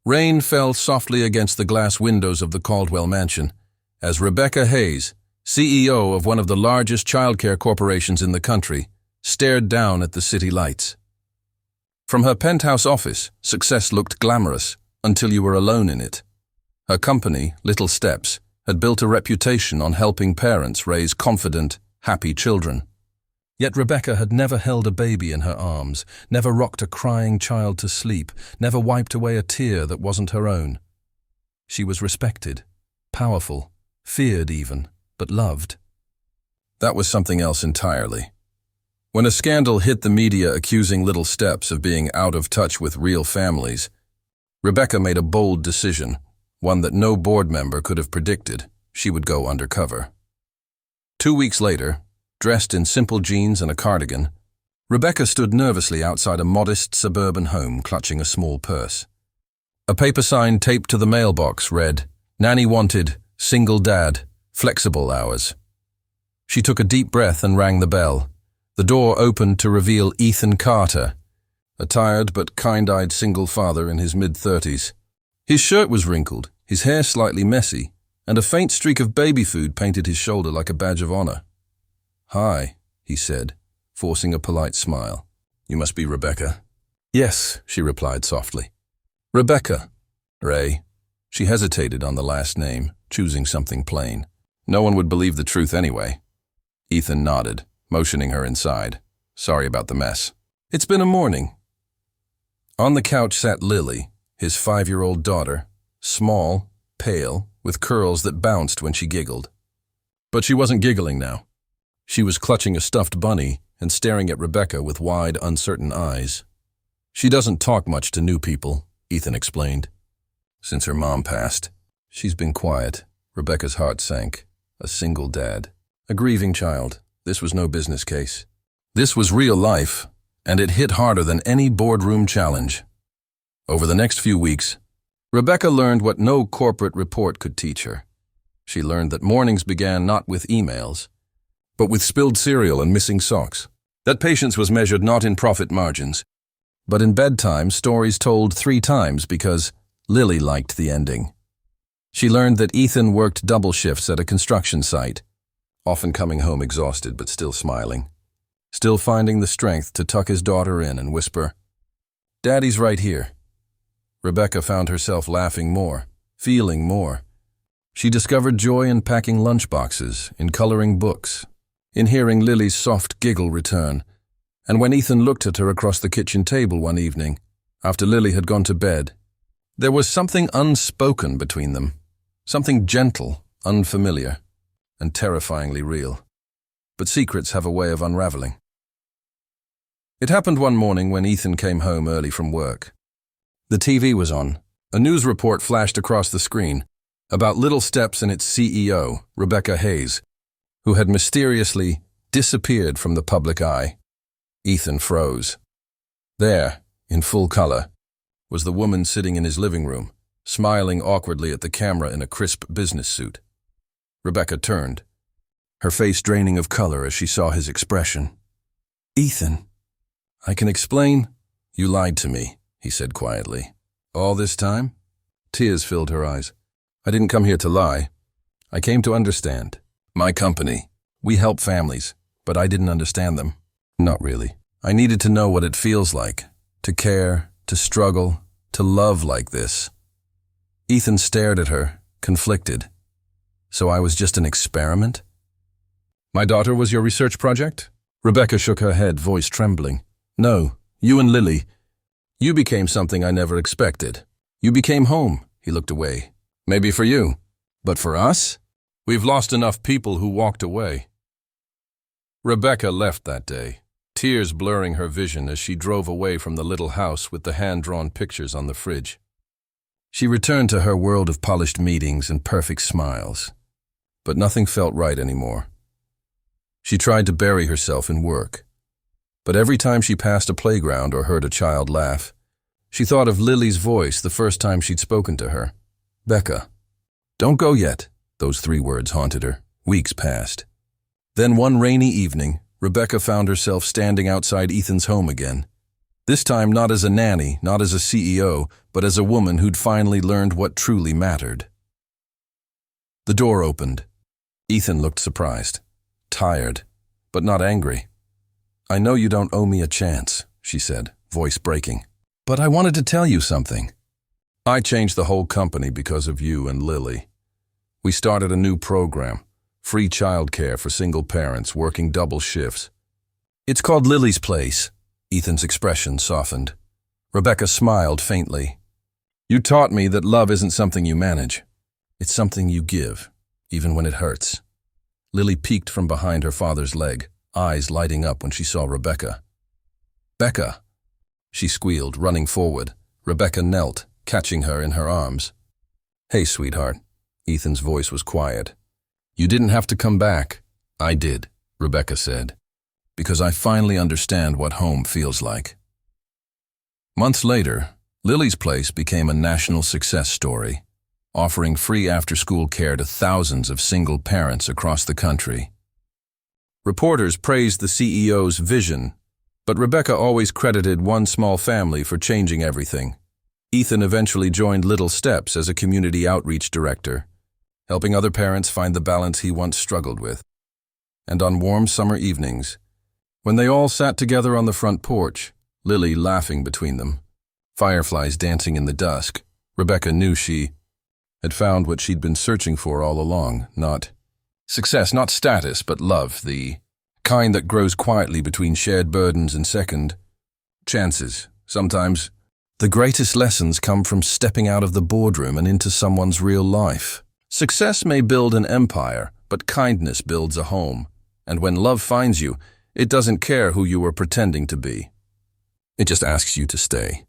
Rain fell softly against the glass windows of the Caldwell mansion as Rebecca Hayes, CEO of one of the largest childcare corporations in the country, stared down at the city lights. From her penthouse office, success looked glamorous until you were alone in it. Her company, Little Steps, had built a reputation on helping parents raise confident, happy children. Yet Rebecca had never held a baby in her arms, never rocked a crying child to sleep, never wiped away a tear that wasn't her own. She was respected, powerful, feared even, but loved. That was something else entirely. When a scandal hit the media accusing Little Steps of being out of touch with real families, Rebecca made a bold decision, one that no board member could have predicted. She would go undercover. 2 weeks later, dressed in simple jeans and a cardigan, Rebecca stood nervously outside a modest suburban home clutching a small purse. A paper sign taped to the mailbox read, "Nanny wanted, single dad, flexible hours." She took a deep breath and rang the bell. The door opened to reveal Ethan Carter, a tired but kind-eyed single father in his mid-30s. His shirt was wrinkled, his hair slightly messy, and a faint streak of baby food painted his shoulder like a badge of honor. "Hi," he said, forcing a polite smile. "You must be Rebecca." "Yes," she replied softly. "Rebecca." "Ray." She hesitated on the last name, choosing something plain. No one would believe the truth anyway. Ethan nodded, motioning her inside. "Sorry about the mess." "It's been a morning." On the couch sat Lily, his 5-year-old daughter, small, pale, with curls that bounced when she giggled. But she wasn't giggling now. She was clutching a stuffed bunny and staring at Rebecca with wide, uncertain eyes. "She doesn't talk much to new people," Ethan explained. "Since her mom passed, she's been quiet." Rebecca's heart sank. A single dad. A grieving child. This was no business case. This was real life, and it hit harder than any boardroom challenge. Over the next few weeks, Rebecca learned what no corporate report could teach her. She learned that mornings began not with emails, but with spilled cereal and missing socks. That patience was measured not in profit margins, but in bedtime stories told 3 times because Lily liked the ending. She learned that Ethan worked double shifts at a construction site, often coming home exhausted but still smiling, still finding the strength to tuck his daughter in and whisper, "Daddy's right here." Rebecca found herself laughing more, feeling more. She discovered joy in packing lunchboxes, in coloring books, in hearing Lily's soft giggle return, and when Ethan looked at her across the kitchen table one evening, after Lily had gone to bed, there was something unspoken between them, something gentle, unfamiliar, and terrifyingly real. But secrets have a way of unraveling. It happened one morning when Ethan came home early from work. The TV was on. A news report flashed across the screen about Little Steps and its CEO, Rebecca Hayes, who had mysteriously disappeared from the public eye. Ethan froze. There, in full color, was the woman sitting in his living room, smiling awkwardly at the camera in a crisp business suit. Rebecca turned, her face draining of color as she saw his expression. "Ethan, I can explain." "You lied to me," he said quietly. "All this time?" Tears filled her eyes. "I didn't come here to lie. I came to understand. My company, we help families, but I didn't understand them. Not really. I needed to know what it feels like, to care, to struggle, to love like this." Ethan stared at her, conflicted. "So I was just an experiment?" "My daughter was your research project?" Rebecca shook her head, voice trembling. "No, you and Lily. You became something I never expected. You became home." He looked away. "Maybe for you, but for us? We've lost enough people who walked away." Rebecca left that day, tears blurring her vision as she drove away from the little house with the hand-drawn pictures on the fridge. She returned to her world of polished meetings and perfect smiles, but nothing felt right anymore. She tried to bury herself in work, but every time she passed a playground or heard a child laugh, she thought of Lily's voice the first time she'd spoken to her. "Becca, don't go yet." Those 3 words haunted her. Weeks passed. Then one rainy evening, Rebecca found herself standing outside Ethan's home again. This time not as a nanny, not as a CEO, but as a woman who'd finally learned what truly mattered. The door opened. Ethan looked surprised, tired, but not angry. "I know you don't owe me a chance," she said, voice breaking. "But I wanted to tell you something. I changed the whole company because of you and Lily. We started a new program, free childcare for single parents working double shifts. It's called Lily's Place." Ethan's expression softened. Rebecca smiled faintly. "You taught me that love isn't something you manage. It's something you give, even when it hurts." Lily peeked from behind her father's leg, eyes lighting up when she saw Rebecca. "Becca," she squealed, running forward. Rebecca knelt, catching her in her arms. "Hey, sweetheart." Ethan's voice was quiet. "You didn't have to come back." "I did," Rebecca said, "because I finally understand what home feels like." Months later, Lily's Place became a national success story, offering free after-school care to thousands of single parents across the country. Reporters praised the CEO's vision, but Rebecca always credited one small family for changing everything. Ethan eventually joined Little Steps as a community outreach director, helping other parents find the balance he once struggled with. And on warm summer evenings, when they all sat together on the front porch, Lily laughing between them, fireflies dancing in the dusk, Rebecca knew she had found what she'd been searching for all along, not success, not status, but love, the kind that grows quietly between shared burdens and second chances. Sometimes the greatest lessons come from stepping out of the boardroom and into someone's real life. Success may build an empire, but kindness builds a home. And when love finds you, it doesn't care who you were pretending to be. It just asks you to stay.